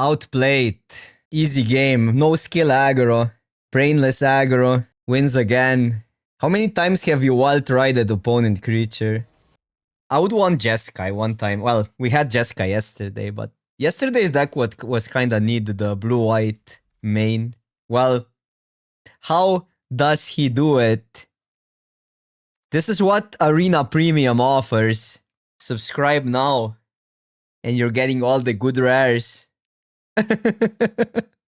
Outplayed. Easy game. No skill aggro. Brainless aggro. Wins again. How many times have you wild-rided opponent creature? I would want Jeskai one time. Well, we had Jeskai yesterday, but yesterday's deck what was kinda need the blue-white main. Well, how does he do it? This is what Arena Premium offers. Subscribe now, and you're getting all the good rares.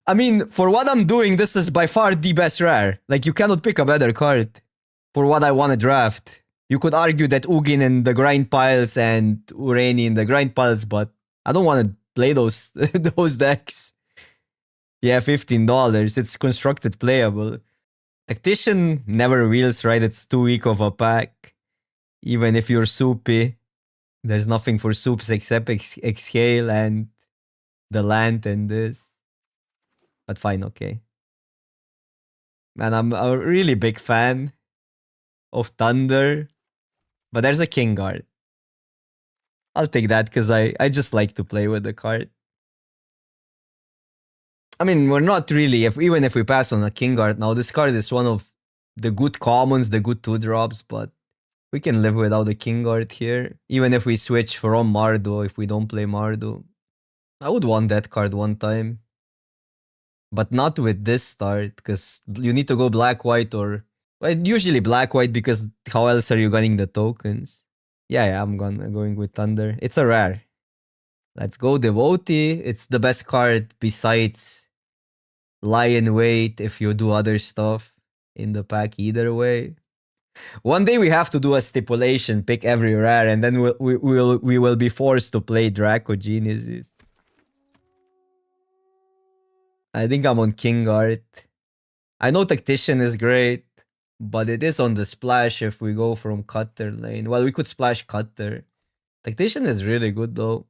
I mean, for what I'm doing, this is by far the best rare. Like, you cannot pick a better card for what I want to draft. You could argue that Ugin in the grind piles and Urani in the grind piles, but I don't want to play those those decks. Yeah, $15. It's constructed playable. Tactician never wheels, right? It's too weak of a pack. Even if you're soupy, there's nothing for soups except Exhale and the land and this. But fine, okay. Man, I'm a really big fan of Thunder. But there's a King Guard. I'll take that because I just like to play with the card. I mean, we're not really, even if we pass on a King Guard now, this card is one of the good commons, the good 2-drops, but we can live without a King Guard here. Even if we switch from Mardu, if we don't play Mardu. I would want that card one time. But not with this start, because you need to go black-white or... Well, usually black-white, because how else are you getting the tokens? Yeah, I'm going with Thunder. It's a rare. Let's go Devotee. It's the best card besides Lion Weight if you do other stuff in the pack either way. One day we have to do a stipulation, pick every rare, and then we will be forced to play Draco Geniuses. I think I'm on King Guard. I know Tactician is great, but it is on the splash if we go from Cutter lane. Well, we could splash Cutter. Tactician is really good though.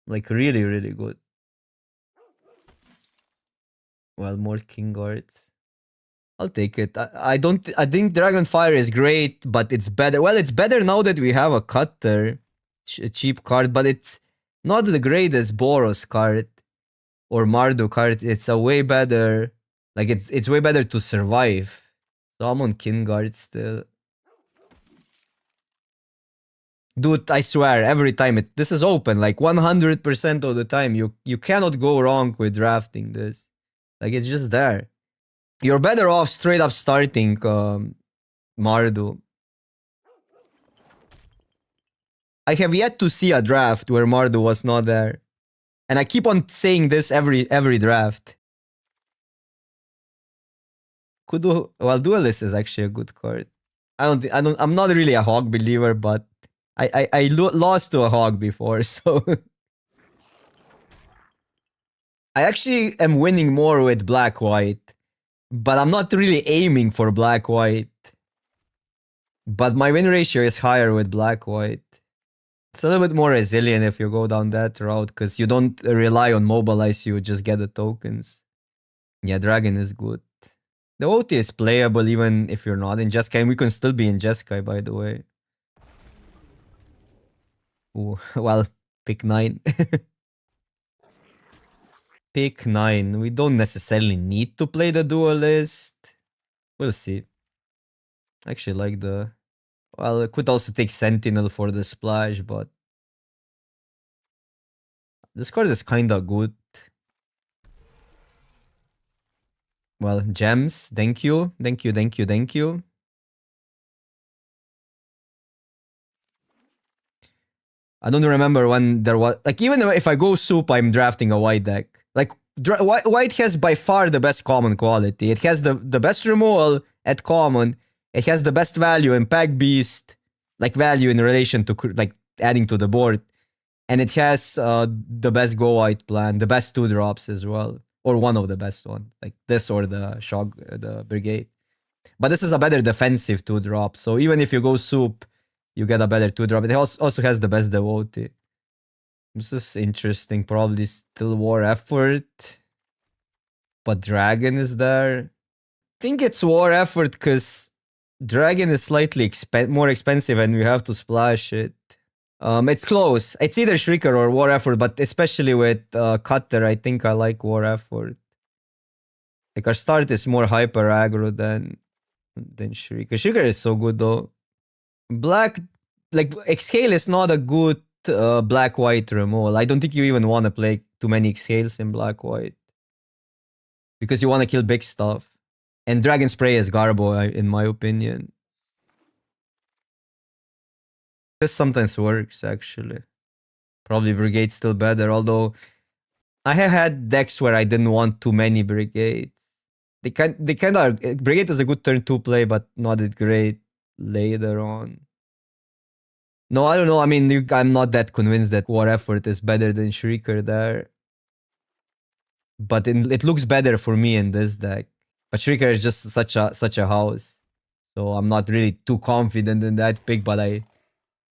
Like really, really good. Well, more King Guards. I'll take it. I think Dragonfire is great, but it's better. Well, it's better now that we have a Cutter. A cheap card, but it's not the greatest Boros card. Or Mardu card. It's a way better... Like, it's way better to survive. So I'm on King Guard still. Dude, I swear, every time this is open, like 100% of the time, you cannot go wrong with drafting this. Like, it's just there. You're better off straight up starting Mardu. I have yet to see a draft where Mardu was not there. And I keep on saying this every draft. Well, Duelist is actually a good card. I'm not really a Hog believer, but I lost to a Hog before, so... I actually am winning more with Black-White, but I'm not really aiming for Black-White. But my win ratio is higher with Black-White. It's a little bit more resilient if you go down that route, because you don't rely on Mobilize, you just get the tokens. Yeah, Dragon is good. The OT is playable even if you're not in Jeskai, and we can still be in Jeskai, by the way. Ooh, well, pick 9. Pick 9. We don't necessarily need to play the Duelist. We'll see. I actually like the... Well, I could also take Sentinel for the splash, but... This card is kinda good. Well, gems, thank you. Thank you, thank you, thank you. I don't remember when there was... Like, even if I go soup, I'm drafting a white deck. Like, white has by far the best common quality. It has the best removal at common. It has the best value in Pack Beast. Like, value in relation to, like, adding to the board. And it has the best go white plan. The best 2-drops as well. Or one of the best ones. Like this or the Shock, the Brigade. But this is a better defensive 2-drop. So even if you go soup, you get a better 2-drop. It also has the best Devotee. This is interesting. Probably still War Effort. But Dragon is there. I think it's War Effort because Dragon is slightly more expensive and we have to splash it. It's close. It's either Shrieker or War Effort, but especially with Cutter, I think I like War Effort. Like our start is more hyper aggro than Shrieker. Shrieker is so good though. Black, like Exhale is not a good black-white removal. I don't think you even want to play too many Exhales in black-white. Because you want to kill big stuff. And Dragon Spray is garbo, in my opinion. This sometimes works, actually. Probably Brigade's still better, although I have had decks where I didn't want too many Brigades. They kind of... Brigade is a good turn 2 play, but not that great later on. No, I don't know. I mean, I'm not that convinced that War Effort is better than Shrieker there. But it looks better for me in this deck. But Shrieker is just such a house. So I'm not really too confident in that pick, but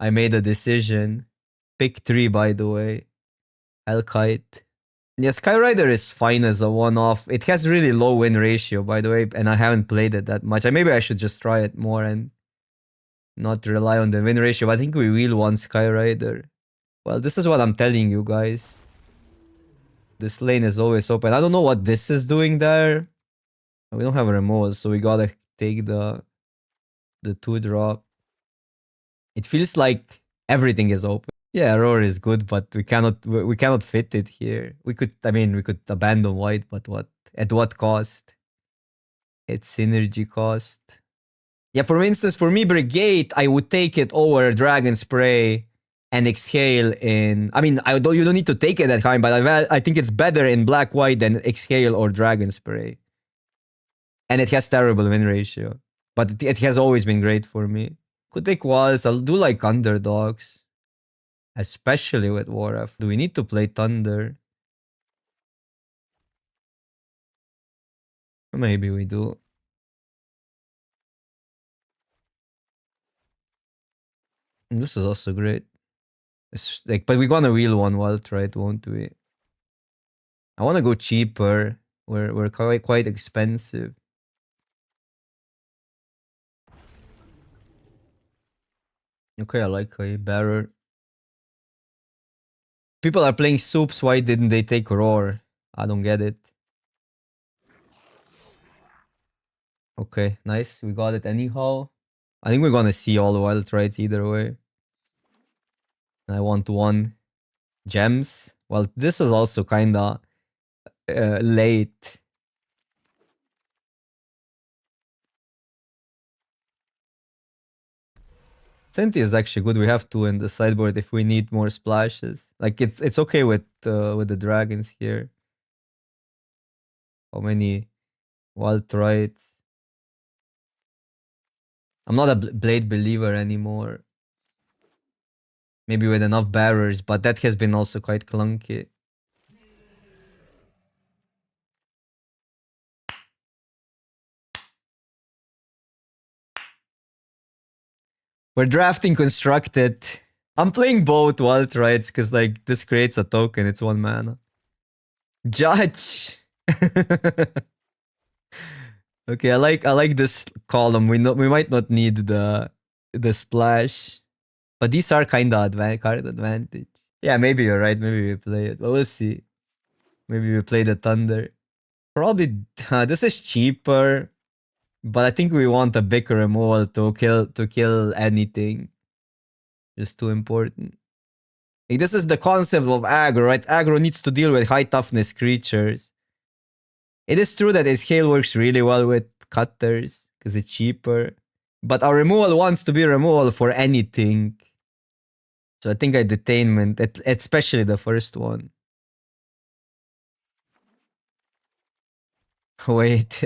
I made a decision. Pick 3, by the way. Hellkite. Yeah, Skyrider is fine as a one-off. It has really low win ratio, by the way, and I haven't played it that much. Maybe I should just try it more and not rely on the win ratio. But I think we will want Skyrider. Well, this is what I'm telling you guys. This lane is always open. I don't know what this is doing there. We don't have a removal, so we gotta take the 2-drop. It feels like everything is open. Yeah, Roar is good, but we cannot fit it here. We could abandon white, but what? At what cost? Its synergy cost. Yeah, for instance, for me, Brigade, I would take it over Dragon Spray and Exhale in... I mean, you don't need to take it that high, but I think it's better in black-white than Exhale or Dragon Spray. And it has terrible win ratio. But it has always been great for me. Could take Waltz. I'll do like underdogs. Especially with Waraf. Do we need to play Thunder? Maybe we do. And this is also great. It's like, but we're gonna wheel one Wild, right? Won't we? I want to go cheaper. We're quite expensive. Okay, I like a Barrier. People are playing Soups. Why didn't they take Roar? I don't get it. Okay, nice. We got it anyhow. I think we're gonna see all the wild traits either way. I want 1 gems. Well, this is also kinda late. Senti is actually good. We have 2 in the sideboard if we need more splashes. Like it's okay with the dragons here. How many wild traits? I'm not a blade believer anymore. Maybe with enough barriers, but that has been also quite clunky. We're drafting constructed. I'm playing both wild traits because like this creates a token. It's 1 mana. Judge. Okay, I like this column. We might not need the splash, but these are kind of card advantage. Yeah, maybe you're right. Maybe we play it, but we'll see. Maybe we play the Thunder. Probably this is cheaper, but I think we want a big removal to kill anything. Just too important. Like, this is the concept of aggro, right? Aggro needs to deal with high toughness creatures. It is true that Exhale works really well with cutters because it's cheaper. But our removal wants to be removal for anything. So I think I detainment, especially the first one. Wait.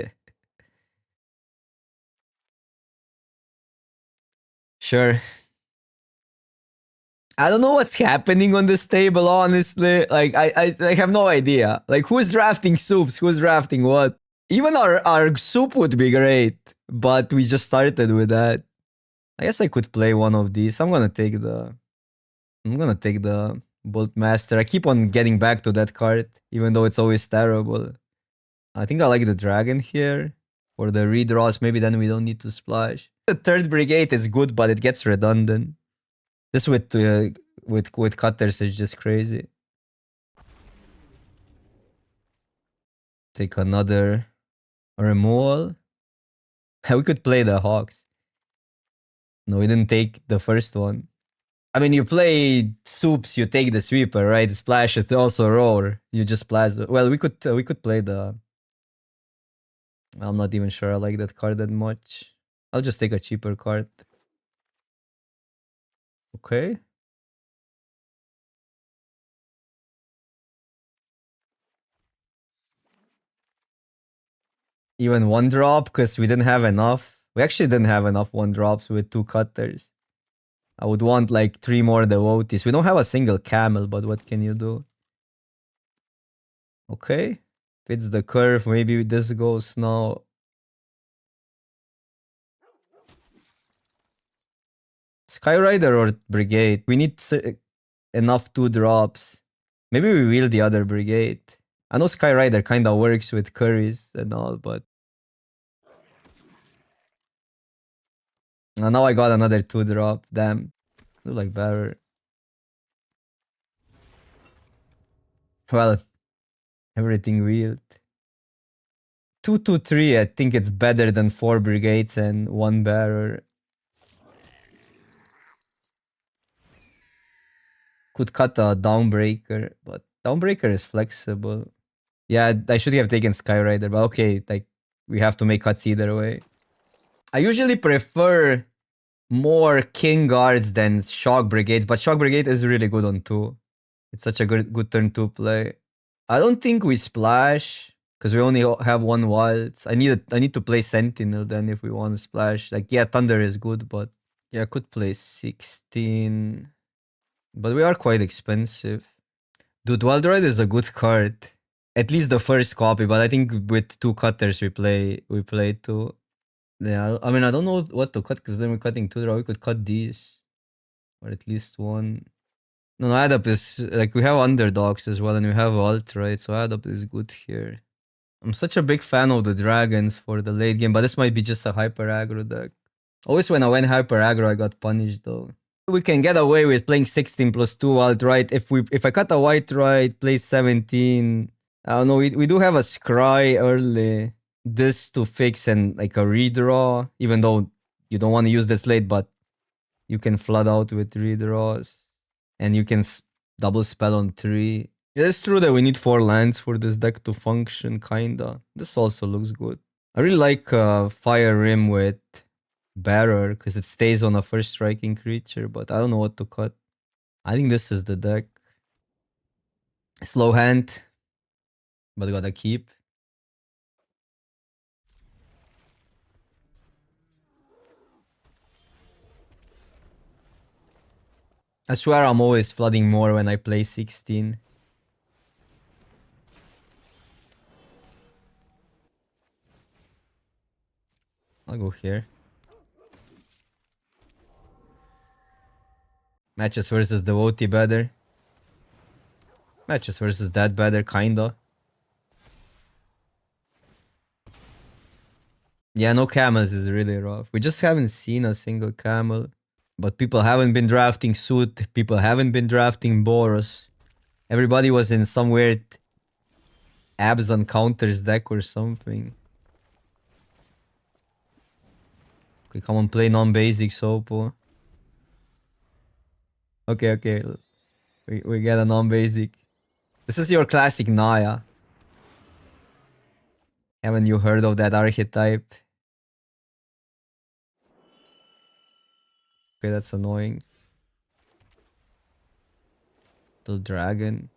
Sure. I don't know what's happening on this table, honestly. Like, I have no idea. Like, who's drafting soups? Who's drafting what? Even our soup would be great, but we just started with that. I guess I could play one of these. I'm gonna take the Bolt Master. I keep on getting back to that card, even though it's always terrible. I think I like the dragon here. For the redraws, maybe then we don't need to splash. The 3rd Brigade is good, but it gets redundant. This with with cutters is just crazy. Take another removal. We could play the Hawks. No, we didn't take the first one. I mean, you play soups, you take the sweeper, right? Splash, it's also roar. You just splash. Well, we could play the. I'm not even sure I like that card that much. I'll just take a cheaper card. Okay. Even one drop because we didn't have enough. We actually didn't have enough one drops with 2 cutters. I would want like 3 more devotees. We don't have a single camel, but what can you do? Okay. Fits the curve. Maybe this goes now. Skyrider or Brigade? We need enough 2 drops. Maybe we wheel the other Brigade. I know Skyrider kind of works with curries and all, but... Now I got another 2 drop. Damn. Look like better. Well, everything wheeled. 2-2-3, I think it's better than 4 Brigades and 1 Bearer. Could cut a Downbreaker, but Downbreaker is flexible. Yeah, I should have taken Skyrider, but okay, like, we have to make cuts either way. I usually prefer more King Guards than Shock Brigades, but Shock Brigade is really good on 2. It's such a good turn 2 play. I don't think we splash, because we only have 1 wilds. I need to play Sentinel then if we want to splash. Like, yeah, Thunder is good, but... Yeah, I could play 16. But we are quite expensive. Dude, Wildride is a good card. At least the first copy, but I think with 2 cutters we play 2. Yeah, I mean, I don't know what to cut because then we're cutting 2 draw. We could cut these. Or at least 1. No, add up is like we have underdogs as well and we have alt, right? So add up is good here. I'm such a big fan of the dragons for the late game, but this might be just a hyper aggro deck. Always when I went hyper aggro, I got punished though. We can get away with playing 16 plus 2 alt right. If I cut a white right, play 17. I don't know, we do have a scry early. This to fix and like a redraw, even though you don't want to use this late, but you can flood out with redraws. And you can double spell on 3. It is true that we need 4 lands for this deck to function, kinda. This also looks good. I really like Fire Rim with Bearer, because it stays on a first striking creature, but I don't know what to cut. I think this is the deck. Slow hand, but gotta keep. I swear I'm always flooding more when I play 16. I'll go here. Matches versus Devotee better. Matches versus that better, kinda. Yeah, no camels is really rough. We just haven't seen a single camel. But people haven't been drafting Suit. People haven't been drafting Boros. Everybody was in some weird abs on counters deck or something. Okay, come on, play non-basic Sopo. Okay. We get a non-basic. This is your classic Naya. Haven't you heard of that archetype? Okay, that's annoying. The dragon.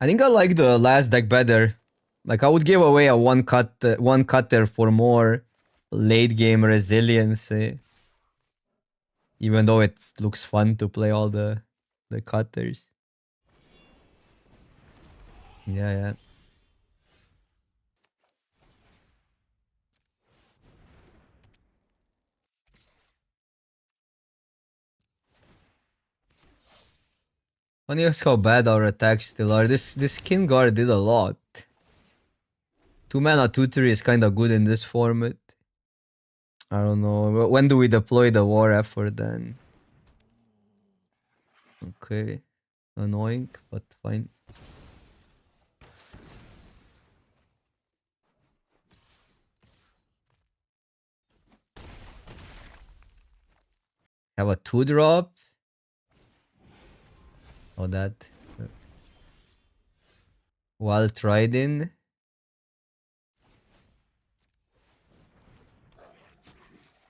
I think I like the last deck better. Like I would give away a one cutter for more late game resilience. Even though it looks fun to play all the cutters. Yeah. Funny as how bad our attacks still are. This King Guard did a lot. 2 mana 2/3 is kinda good in this format. I don't know. When do we deploy the war effort then? Okay. Annoying, but fine. Have a 2-drop. Oh, that. Wild Trident.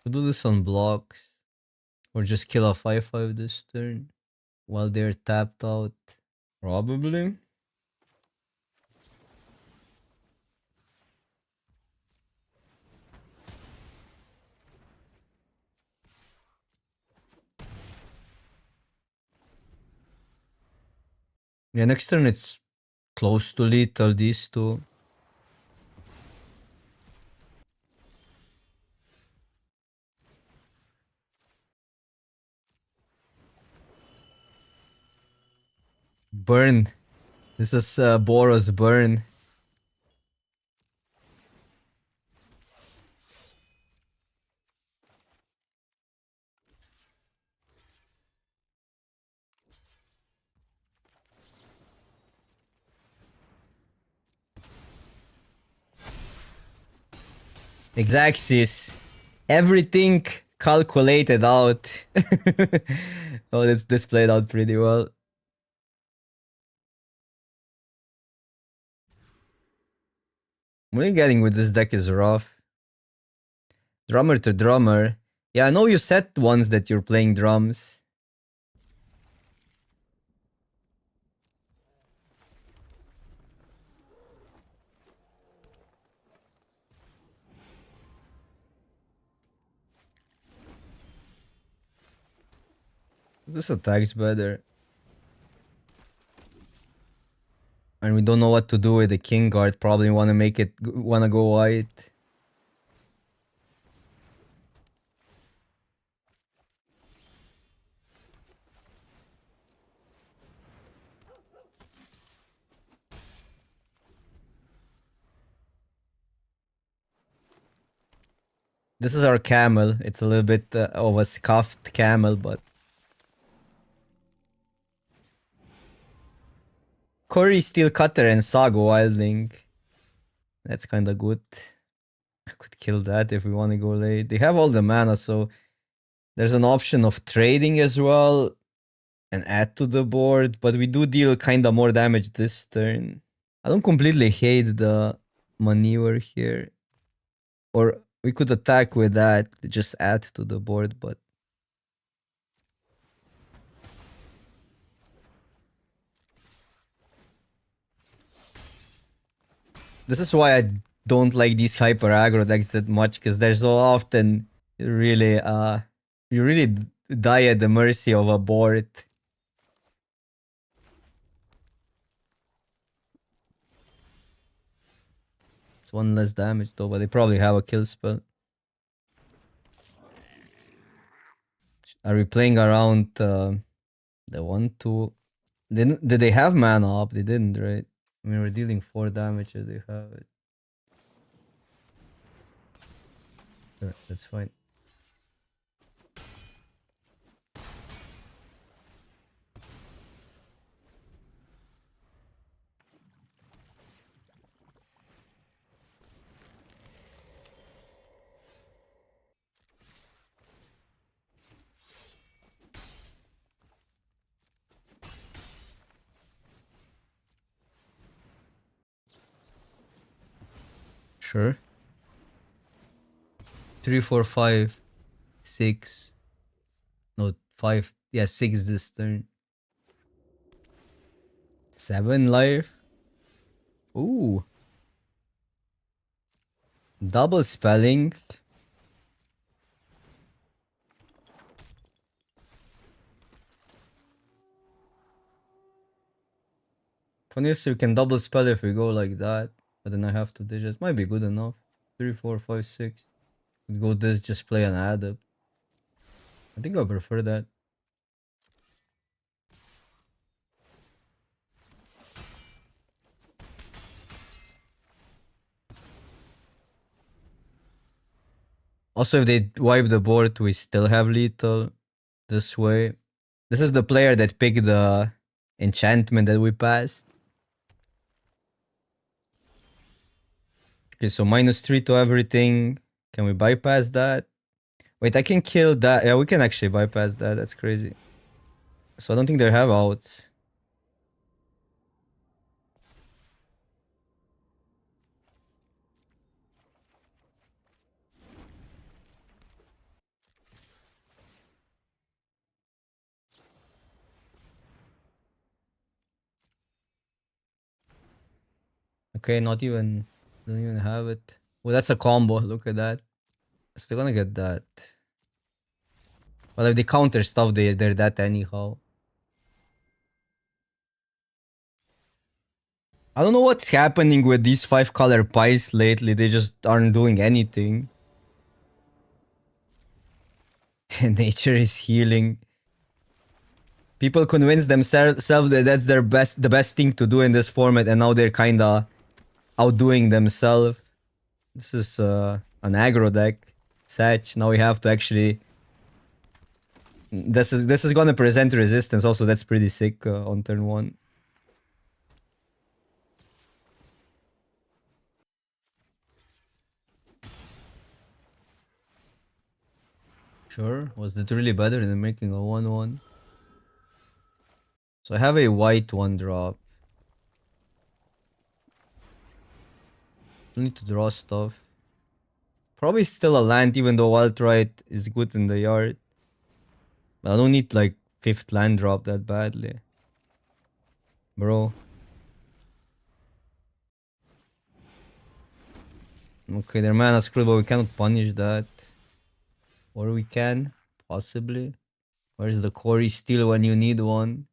We'll do this on blocks. Or just kill a 5/5 this turn. While they're tapped out. Probably. Yeah, next turn it's close to lethal, these two. Burn. This is Boros burn. Exacxis. Everything calculated out. Oh, this played out pretty well. What are you getting with this deck is rough. Drummer to drummer. Yeah, I know you said once that you're playing drums. This attacks better. And we don't know what to do with the King Guard. Probably wanna go white. This is our camel. It's a little bit of a scuffed camel, but Cori-Steel Cutter and Saga Wildling. That's kind of good. I could kill that if we want to go late. They have all the mana, so there's an option of trading as well and add to the board, but we do deal kind of more damage this turn. I don't completely hate the maneuver here. Or we could attack with that, just add to the board, but this is why I don't like these hyper aggro decks that much, because they're so often really you really die at the mercy of a board. It's one less damage though, but they probably have a kill spell. Are we playing around the 1/2? Did they have mana up? They didn't, right? I mean, we're dealing 4 damage if they have it. Sure, that's fine. Sure. 3, 4, 5, 6. No, 5. Yeah, 6 this turn. 7 life. Ooh. Double spelling. Funny if we can double spell if we go like that. But then I have to digits. Might be good enough. 3, 4, 5, 6. We'd go this, just play an add up. I think I prefer that. Also, if they wipe the board, we still have lethal this way. This is the player that picked the enchantment that we passed. Okay, so -3 to everything. Can we bypass that? Wait, I can kill that. Yeah, we can actually bypass that. That's crazy. So I don't think they have outs. Okay, not even. Don't even have it. Well, that's a combo. Look at that. Still gonna get that. Well, if they counter stuff, they're that anyhow. I don't know what's happening with these 5-color pies lately. They just aren't doing anything. Nature is healing. People convince themselves that that's the best thing to do in this format, and now they're kinda outdoing themselves. This is an aggro deck. Satch. Now we have to actually. This is gonna present resistance. Also, that's pretty sick on turn 1. Sure. Was it really better than making a 1/1? So I have a white 1-drop. I need to draw stuff. Probably still a land, even though alt-right is good in the yard. But I don't need like 5th land drop that badly. Bro. Okay, their mana screwed, but we cannot punish that. Or we can, possibly. Where's the Cori-Steel when you need one?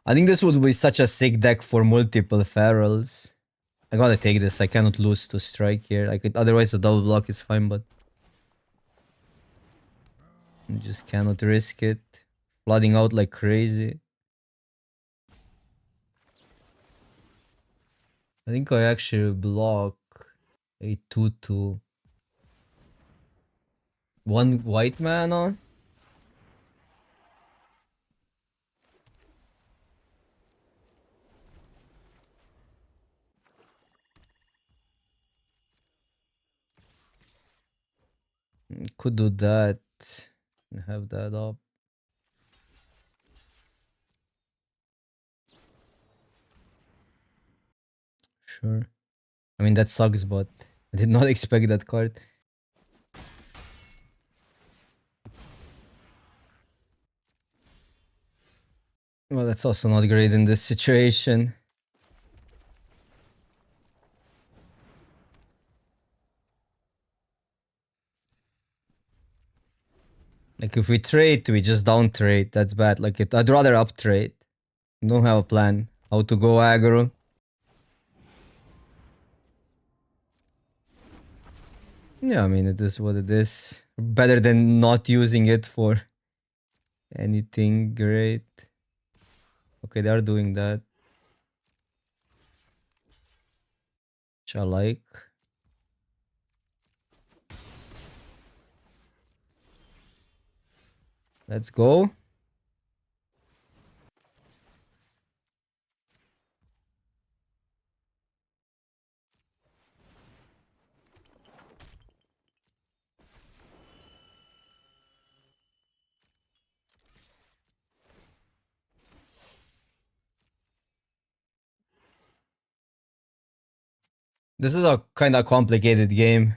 I think this would be such a sick deck for multiple ferals. I gotta take this. I cannot lose to strike here. I could, otherwise the double block is fine, but I just cannot risk it. Flooding out like crazy. I think I actually block a 2/2. 1 white mana. Could do that. Have that up. Sure. I mean, that sucks, but I did not expect that card. Well, that's also not great in this situation. Like, if we trade, we just down trade. That's bad. Like, I'd rather up trade. Don't have a plan. How to go aggro. Yeah, I mean, it is what it is. Better than not using it for anything great. Okay, they are doing that. Which I like. Let's go. This is a kind of complicated game.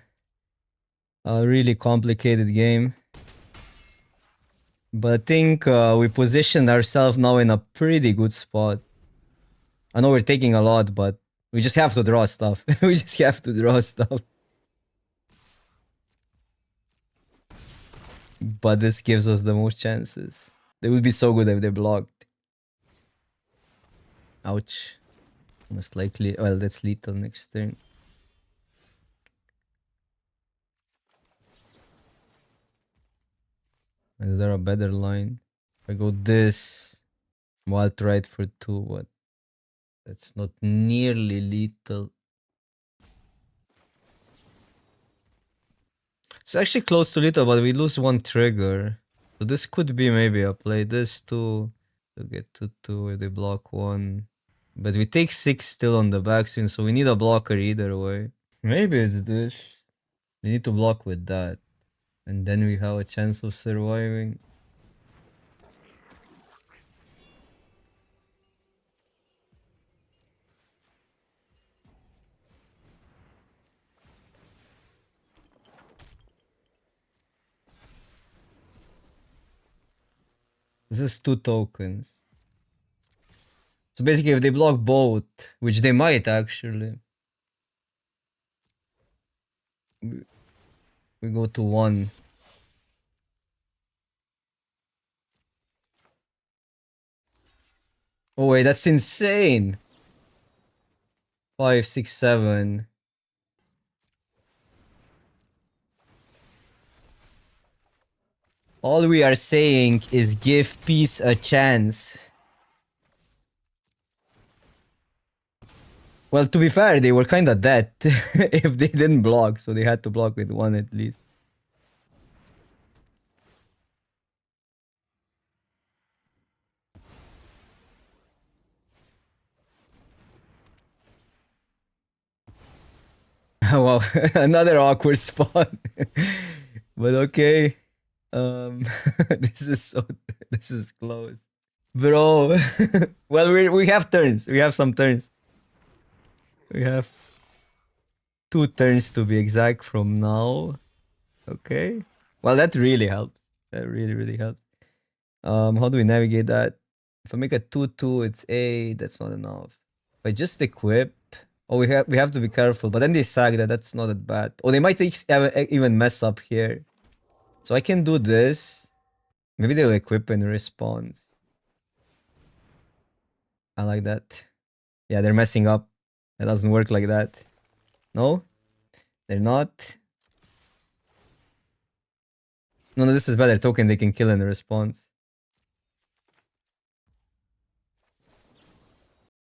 A really complicated game. But I think we positioned ourselves now in a pretty good spot. I know we're taking a lot, but we just have to draw stuff. We just have to draw stuff. But this gives us the most chances. They would be so good if they blocked. Ouch. Most likely. Well, that's lethal next turn. Is there a better line? If I go this. Wild right for 2, but that's not nearly lethal. It's actually close to lethal, but we lose 1 trigger. So this could be maybe a play. This 2 to get to 2 if they block 1. But we take 6 still on the backswing, so we need a blocker either way. Maybe it's this. We need to block with that. And then we have a chance of surviving. This is 2 tokens. So basically if they block both, which they might actually, we go to 1. Oh wait, that's insane. 5, 6, 7. All we are saying is give peace a chance. Well, to be fair, they were kinda dead if they didn't block, so they had to block with 1 at least. Wow, another awkward spot. But okay. This is close. Bro. Well, we have turns. We have some turns. We have 2 turns to be exact from now. Okay. Well, that really helps. That really, really helps. How do we navigate that? If I make a 2-2, it's 8. That's not enough. If I just equip. Oh, we have to be careful. But then they sack that. That's not that bad. Oh, they might even mess up here. So I can do this. Maybe they'll equip in response. I like that. Yeah, they're messing up. It doesn't work like that. No? They're not. No, this is better. Token they can kill in response.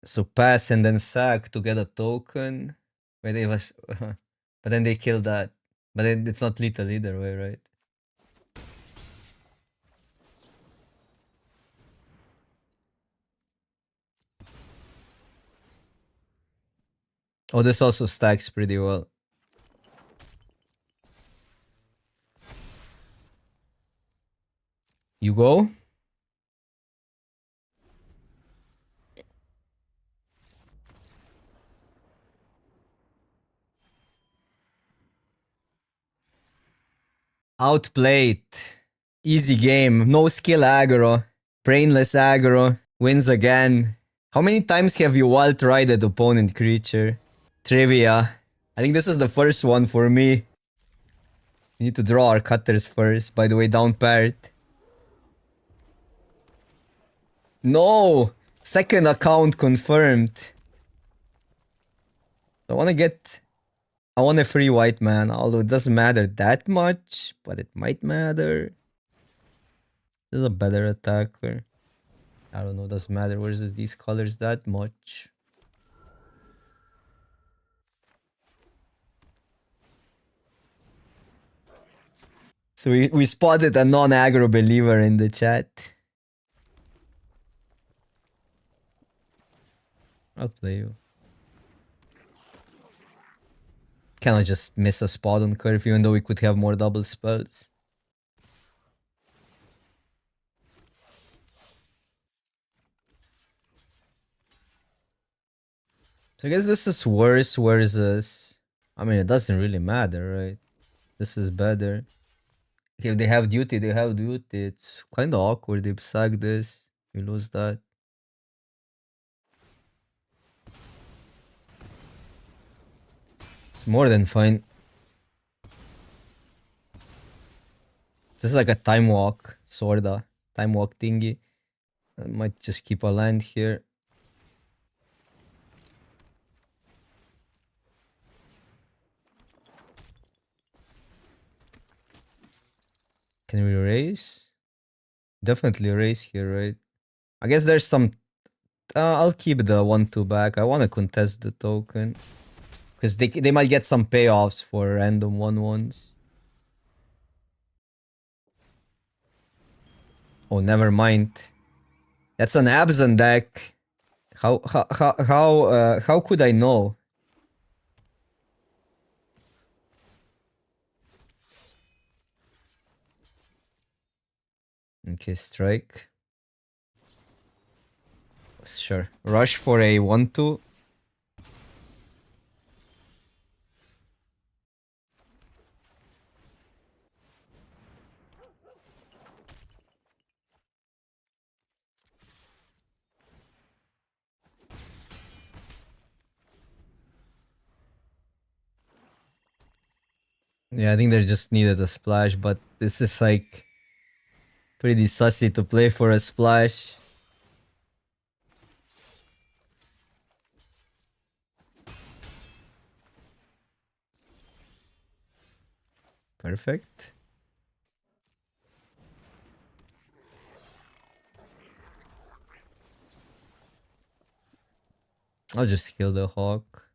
So pass and then sack to get a token. Wait, it was... but then they kill that. But it's not lethal either way, right? Oh, this also stacks pretty well. You go? Outplayed. Easy game. No skill aggro. Brainless aggro. Wins again. How many times have you wild-rided opponent creature? Trivia. I think this is the first one for me. We need to draw our cutters first. By the way, down paired. No! Second account confirmed. I want to get... I want a free white man, although it doesn't matter that much, but it might matter. This is a better attacker. I don't know, doesn't matter versus these colors that much. So we spotted a non-aggro believer in the chat. I'll play you. Cannot just miss a spot on curve even though we could have more double spells. So I guess this is worse versus... I mean, it doesn't really matter, right? This is better. If they have duty, they have duty. It's kind of awkward. They sack this. We lose that. It's more than fine. This is like a time walk, sorta. Time walk thingy. I might just keep a land here. Can we raise? Definitely raise here, right? I guess there's some... I'll keep the 1-2 back. I want to contest the token. Because they might get some payoffs for random 1-1s. Oh, never mind. That's an Abzan deck. How could I know? Okay, strike. Sure. Rush for a 1-2. Yeah, I think they just needed a splash, but this is like pretty sussy to play for a splash. Perfect. I'll just kill the Hawk.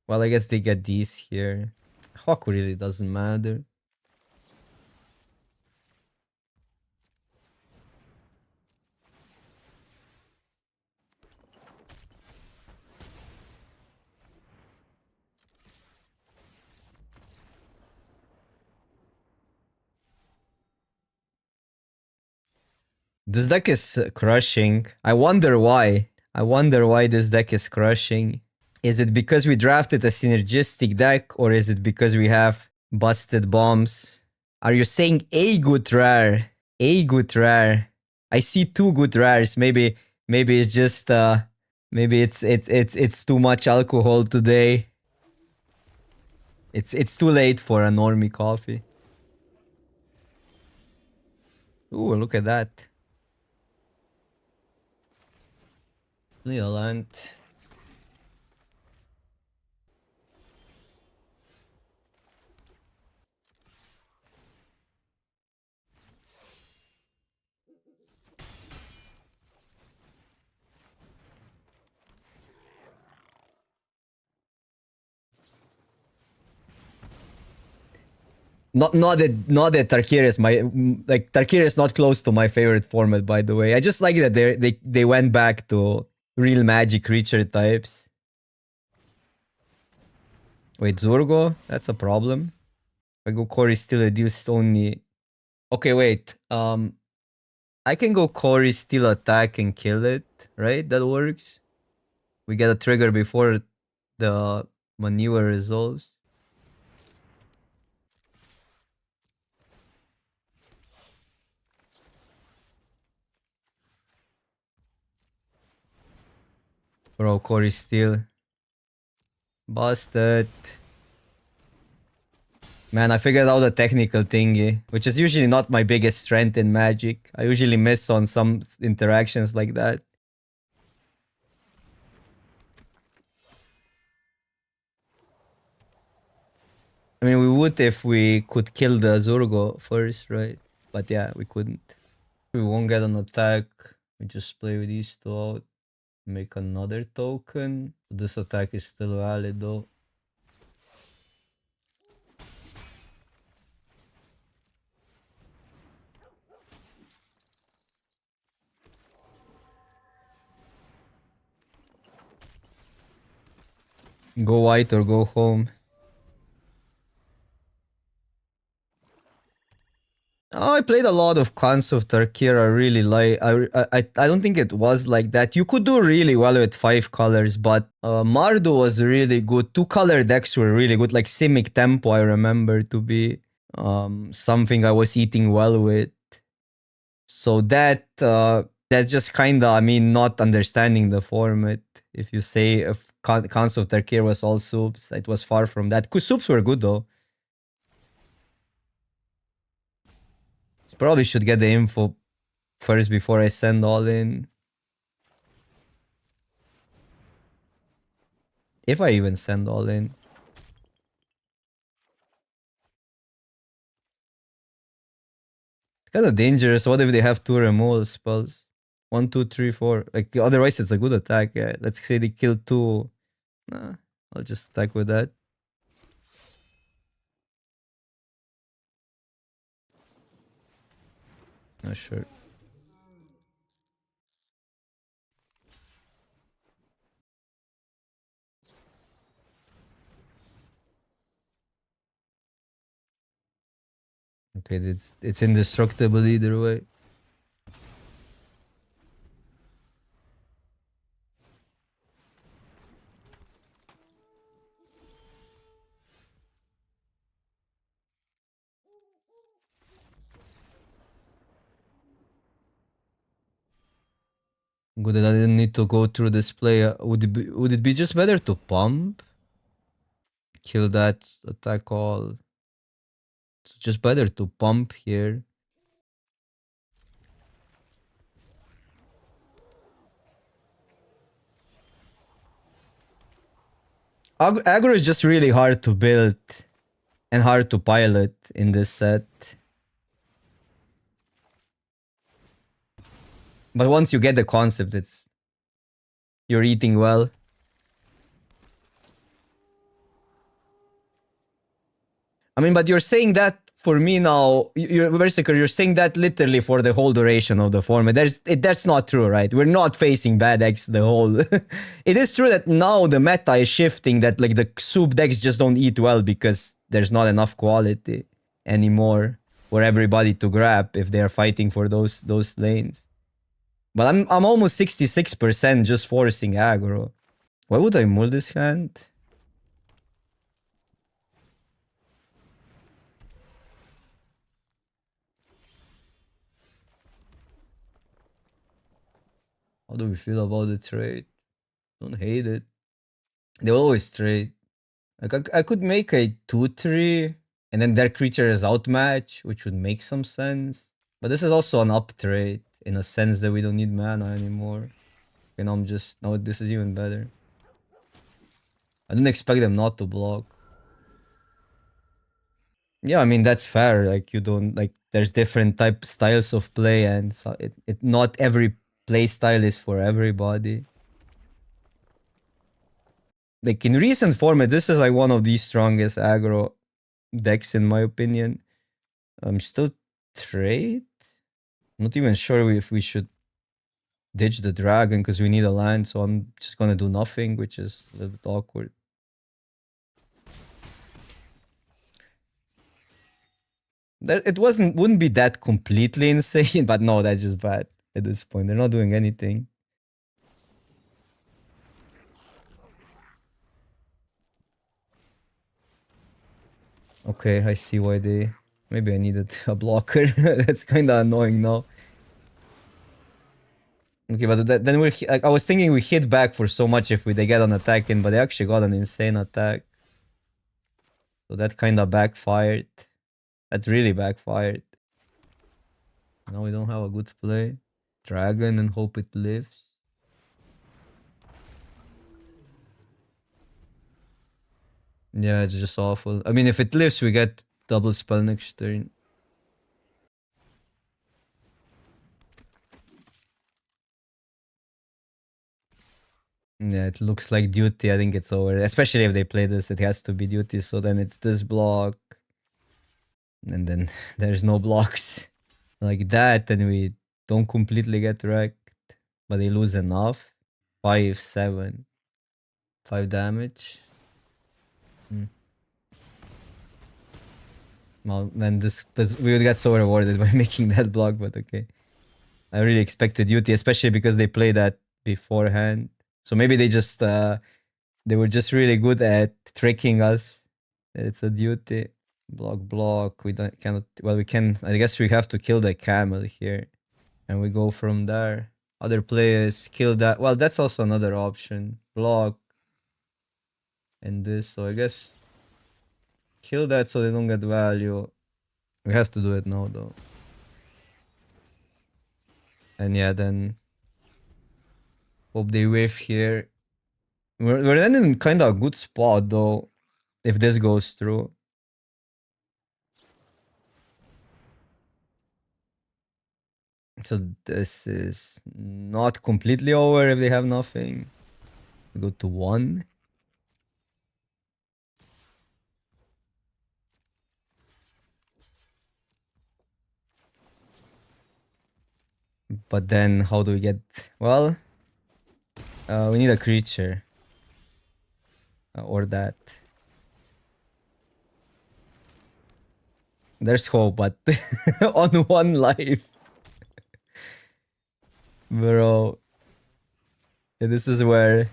Well, I guess they get these here. Hawk really doesn't matter. This deck is crushing. I wonder why. I wonder why this deck is crushing. Is it because we drafted a synergistic deck, or is it because we have busted bombs? Are you saying a good rare? A good rare. I see two good rares. Maybe it's just maybe it's too much alcohol today. It's too late for a normie coffee. Ooh, look at that. Little ant. Not that Tarkir is my Tarkir is not close to my favorite format, by the way. I just like that they went back to real magic creature types. Wait, Zurgo? That's a problem. If I go Cori-Steel, it deals only... Okay, wait. I can go Cori-Steel attack and kill it, right? That works. We get a trigger before the maneuver resolves. Bro, Cori-Steel. Busted. Man, I figured out the technical thingy, which is usually not my biggest strength in Magic. I usually miss on some interactions like that. I mean, we would if we could kill the Zurgo first, right? But yeah, we couldn't. We won't get an attack. We just play with these two out. Make another token. This attack is still valid though. Go white or go home. Oh, I played a lot of cons of Tarkir. I really like. I don't think it was like that. You could do really well with 5 colors, but Mardu was really good. 2-color decks were really good. Like Simic Tempo, I remember to be something I was eating well with. So that's just kinda, I mean, not understanding the format. If you say if cons of Tarkir was all soups, it was far from that. Soups were good though. Probably should get the info first before I send all in. If I even send all in. It's kind of dangerous. What if they have 2 removal spells? 1, 2, 3, 4. Like otherwise, it's a good attack. Yeah. Let's say they kill 2. Nah, I'll just attack with that. Not sure. Okay, it's indestructible either way. Good that I didn't need to go through this play. Would it be just better to pump? Kill that, attack all. It's just better to pump here. Aggro is just really hard to build and hard to pilot in this set. But once you get the concept, you're eating well. I mean, but you're saying that for me now, you're saying that literally for the whole duration of the format. That's not true, right? We're not facing bad decks the whole. It is true that now the meta is shifting, that like the soup decks just don't eat well because there's not enough quality anymore for everybody to grab if they're fighting for those lanes. But I'm almost 66% just forcing aggro. Why would I mull this hand? How do we feel about the trade? Don't hate it. They always trade. Like I could make a 2/3 and then their creature is outmatch, which would make some sense. But this is also an up trade in a sense that we don't need mana anymore. And now this is even better. I didn't expect them not to block. Yeah, I mean that's fair. Like you don't like there's different type styles of play, and so it not every play style is for everybody. Like in recent format, this is like one of the strongest aggro decks in my opinion. I'm still trade. Not even sure if we should ditch the dragon because we need a land, so I'm just gonna do nothing, which is a little bit awkward. It wouldn't be that completely insane, but no, that's just bad at this point. They're not doing anything. Okay, I see why they... Maybe I needed a blocker. That's kind of annoying now. Okay, but then we're... Like, I was thinking we hit back for so much if they get an attack in, but they actually got an insane attack. So that kind of backfired. That really backfired. Now we don't have a good play. Dragon and hope it lives. Yeah, it's just awful. I mean, if it lives, we get double spell next turn. Yeah, it looks like duty. I think it's over. Especially if they play this, it has to be duty. So then it's this block. And then there's no blocks like that. And we don't completely get wrecked. But they lose enough. 5, 7. 5 damage. Well, man, this we would get so rewarded by making that block, but okay. I really expected duty, especially because they played that beforehand. So maybe they were just really good at tricking us. It's a duty. Block. We cannot. Well, we can. I guess we have to kill the camel here, and we go from there. Other players kill that. Well, that's also another option. Block. And this. So I guess kill that so they don't get value. We have to do it now though. And yeah, then hope they whiff here. We're then in kind of a good spot though, if this goes through. So this is not completely over if they have nothing. We go to 1. But then how do we get... Well, we need a creature. Or that. There's hope, but on 1 life. Bro. Yeah, this is where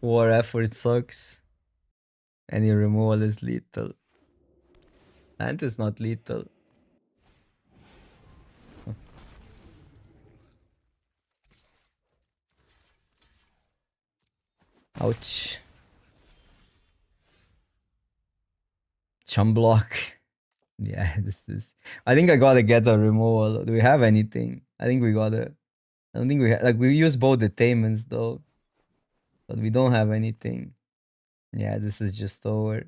war effort sucks. Any removal is lethal. And it's not lethal. Ouch. Chum block. Yeah, this is... I think I gotta get a removal. Do we have anything? I think we gotta... I don't think we have... Like, we use both attainments though. But we don't have anything. Yeah, this is just over.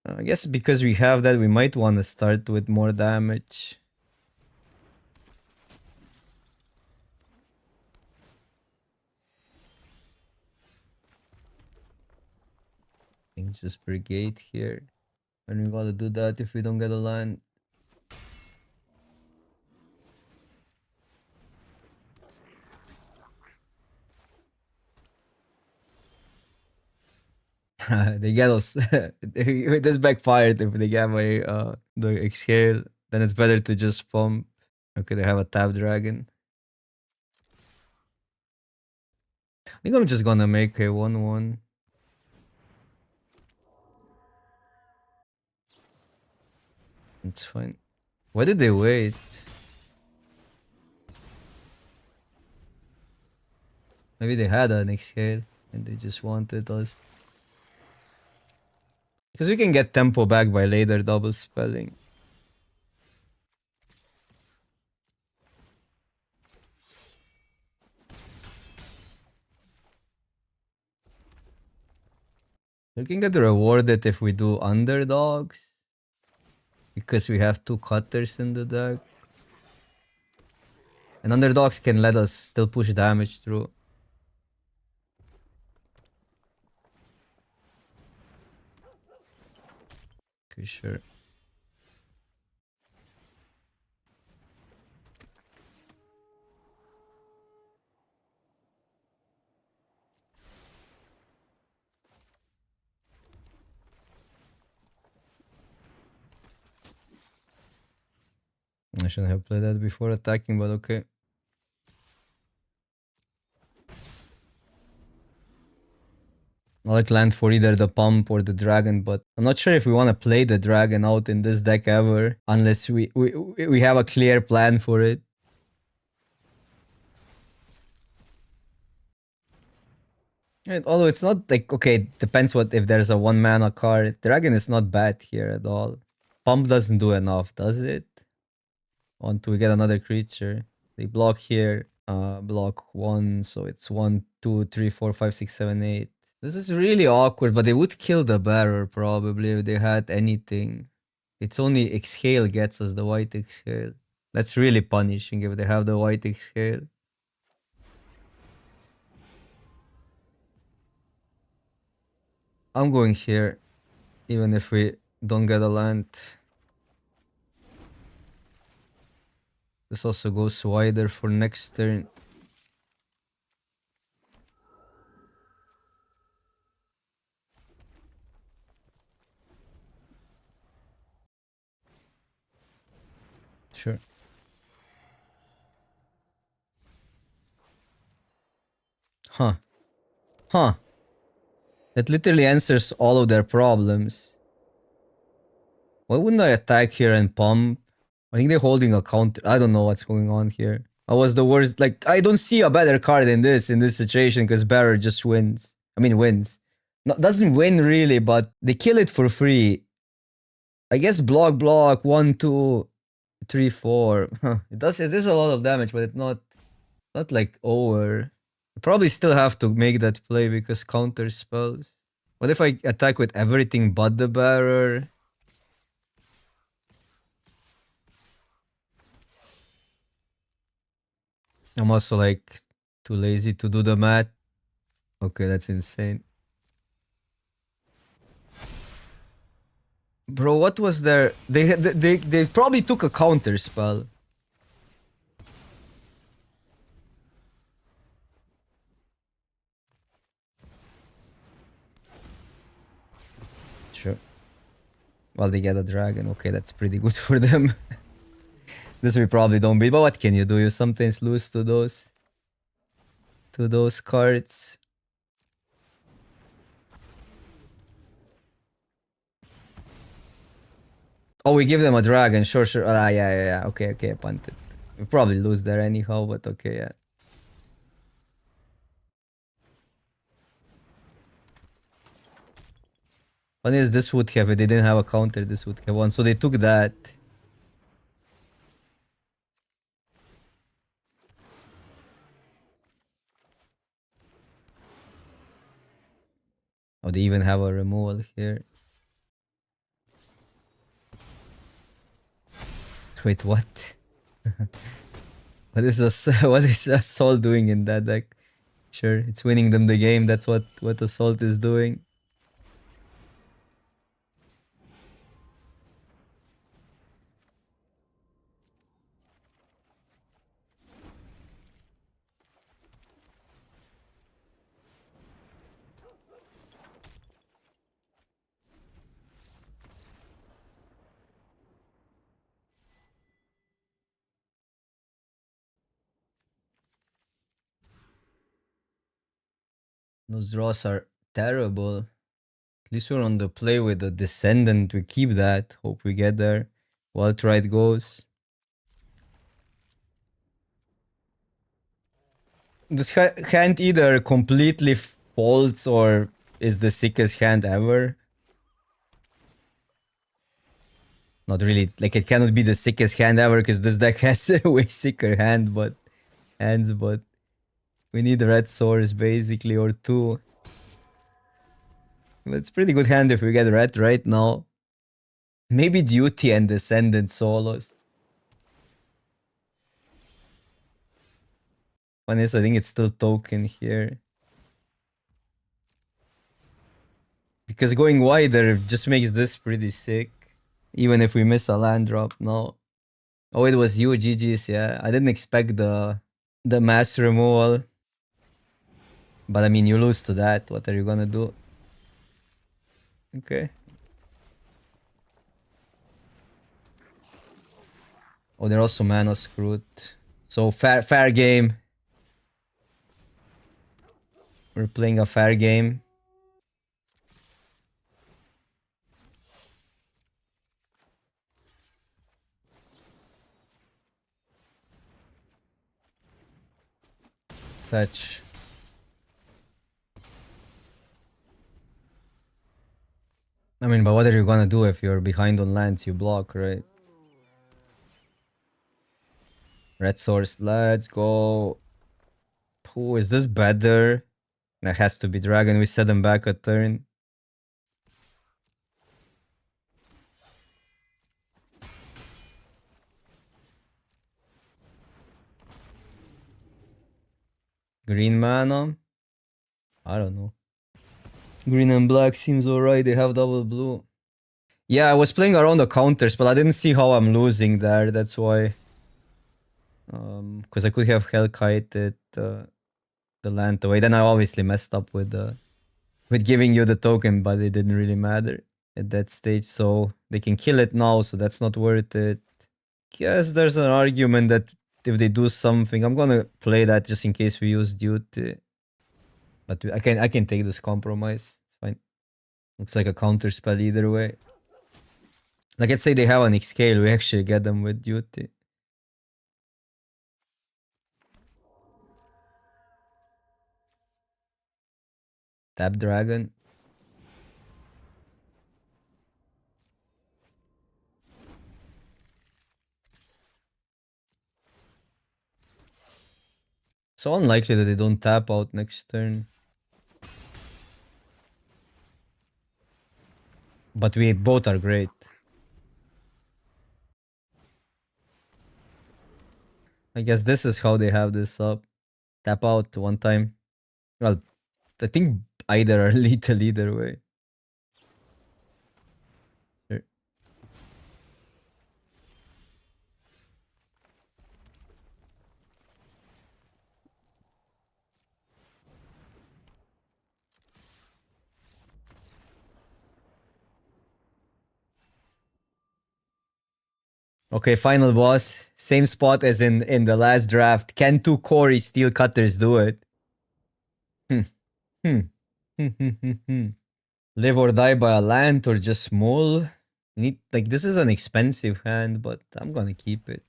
I guess because we have that, we might want to start with more damage. I think just brigade here. And we gotta do that if we don't get a land. They get us. This backfired if they get my the exhale. Then it's better to just pump. Okay, they have a tap dragon. I think I'm just gonna make a 1/1. It's fine. Why did they wait? Maybe they had an exhale and they just wanted us. Because we can get tempo back by later double spelling. We can get rewarded if we do underdogs. Because we have 2 cutters in the deck. And underdogs can let us still push damage through. Okay, sure. I shouldn't have played that before attacking, but okay. I like land for either the pump or the dragon, but I'm not sure if we want to play the dragon out in this deck ever, unless we have a clear plan for it. Right, although it's not like, okay, depends what if there's a 1 mana card. Dragon is not bad here at all. Pump doesn't do enough, does it? Until we get another creature. They block here, block 1, so it's 1, 2, 3, 4, 5, 6, 7, 8. This is really awkward, but they would kill the bearer probably if they had anything. It's only exhale gets us the white exhale. That's really punishing if they have the white exhale. I'm going here, even if we don't get a land. This also goes wider for next turn. Sure. Huh. Huh. That literally answers all of their problems. Why wouldn't I attack here and pump? I think they're holding a counter. I don't know what's going on here. I was the worst. Like, I don't see a better card than this in this situation because Barrett just wins. I mean, wins. No, doesn't win really, but they kill it for free. I guess block, 1, 2. 3-4. It is a lot of damage, but it's not like over. Probably still have to make that play because counter spells. What if I attack with everything but the bearer? I'm also like too lazy to do the math. Okay, that's insane. Bro, what was their... They probably took a counter spell. Sure. Well, they get a dragon. Okay, that's pretty good for them. This we probably don't beat, but what can you do? You sometimes lose to those cards. Oh, we give them a dragon. Sure. Yeah. Okay, I punted. We probably lose there anyhow, but okay, yeah. One is this would have it. They didn't have a counter. This would have one, so they took that. Oh, they even have a removal here. Wait, what? What is Assault doing in that deck? Sure, it's winning them the game. That's what Assault is doing. Those draws are terrible. At least we're on the play with the Descendant. We keep that. Hope we get there. Wild Ride goes. This hand either completely faults or is the sickest hand ever. Not really. Like, it cannot be the sickest hand ever because this deck has a way sicker hands, but we need a red source basically, or two. But it's pretty good hand if we get red right now. Maybe Duty and Descendant solos. One is, I think it's still token here. Because going wider just makes this pretty sick. Even if we miss a land drop, no. Oh, it was you, GG's, yeah. I didn't expect the mass removal. But I mean, you lose to that. What are you gonna do? Okay. Oh, they're also mana screwed. So fair game. We're playing a fair game. Such. I mean, but what are you gonna do if you're behind on lands? You block, right? Red source, let's go. Who is this better? That has to be dragon. We set them back a turn. Green mana? I don't know. Green and black seems alright. They have double blue. Yeah, I was playing around the counters, but I didn't see how I'm losing there. That's why. Because I could have Hellkited the land away. Then I obviously messed up with giving you the token, but it didn't really matter at that stage. So they can kill it now, so that's not worth it. Guess there's an argument that if they do something, I'm gonna play that just in case we use duty. But I can take this compromise. It's fine. Looks like a counter spell either way. Like, let's say they have an scale, we actually get them with duty. Tap dragon. So unlikely that they don't tap out next turn. But we both are great. I guess this is how they have this up. Tap out one time. Well, I think either are lethal either way. Sure. Okay, final boss. Same spot as in the last draft. Can two Cori-Steel Cutters do it? Hmm. Hmm. Live or die by a land or just small? Need like this is an expensive hand, but I'm gonna keep it.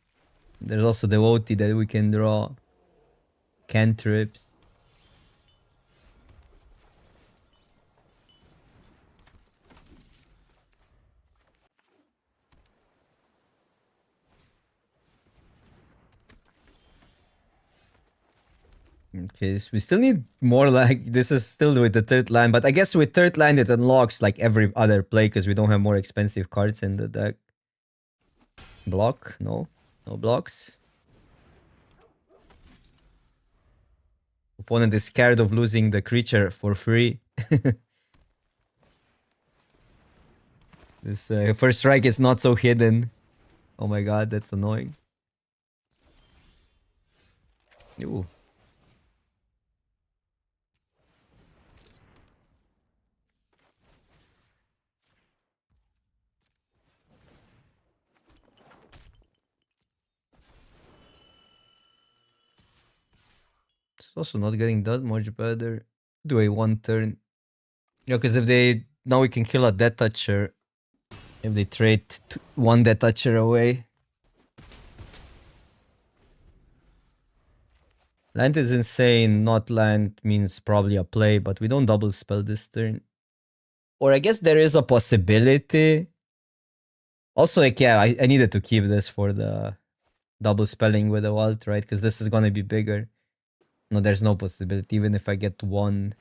There's also the OT that we can draw. Cantrips. Okay, so we still need more like this is still with the third line, but I guess with third line it unlocks like every other play because we don't have more expensive cards in the deck. Block? No. No blocks. Opponent is scared of losing the creature for free. This first strike is not so hidden. Oh my god, that's annoying. Ooh. It's also not getting that much better. Do a one turn. Yeah, because if they now we can kill a Death Toucher. If they trade one Death Toucher away. Land is insane. Not land means probably a play, but we don't double spell this turn. Or I guess there is a possibility. Also, like, yeah, I needed to keep this for the double spelling with the Walt, right? Because this is gonna be bigger. No, there's no possibility. Even if I get one.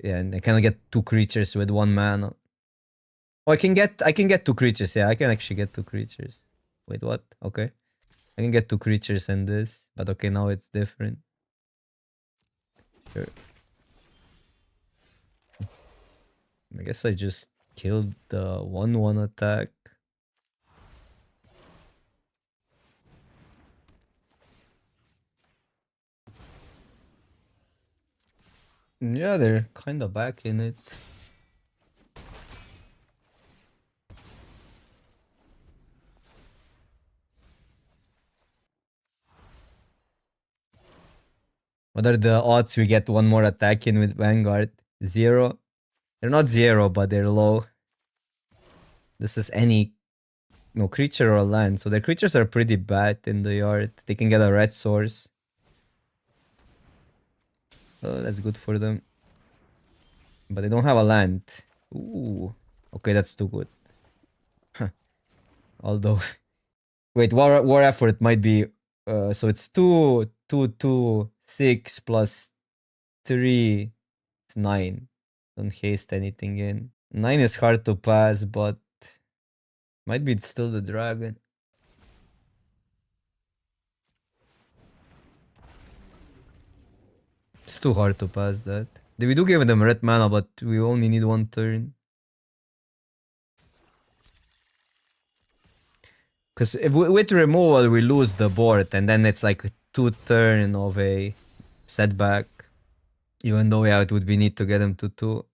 Yeah, and I cannot get two creatures with one mana. Oh, I can get two creatures. Yeah, I can actually get two creatures. Wait, what? Okay. I can get two creatures and this. But okay, now it's different. Sure. I guess I just killed the 1/1 attack. Yeah, they're kind of back in it. What are the odds we get one more attack in with Vanguard? 0? They're not 0, but they're low. This is any no creature or land. So their creatures are pretty bad in the yard. They can get a red source. So that's good for them. But they don't have a land. Ooh. Okay, that's too good. Although wait, war effort might be so it's 6 plus 3. It's 9. Don't haste anything in. 9 is hard to pass, but might be still the dragon. It's too hard to pass that. We do give them red mana, but we only need one turn. Because with removal, we lose the board, and then it's like a 2 turn of a setback. Even though, yeah, it would be neat to get them to 2.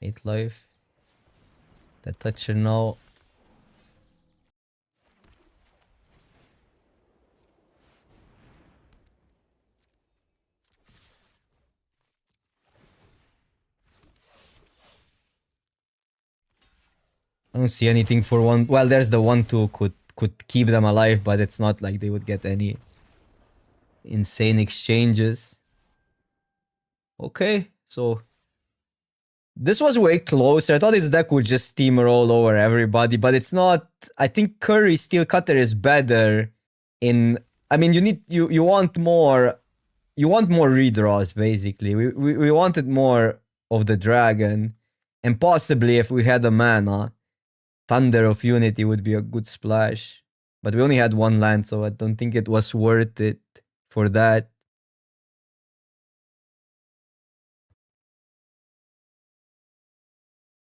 Eight life. That toucher now. I don't see anything for one. Well, there's the 1/2 could keep them alive, but it's not like they would get any insane exchanges. Okay, so this was way closer. I thought this deck would just steamroll over everybody, but it's not. I think Cori-Steel Cutter is better in. I mean, you want more. You want more redraws, basically. We wanted more of the dragon, and possibly if we had a mana, Thunder of Unity would be a good splash. But we only had one land, so I don't think it was worth it for that.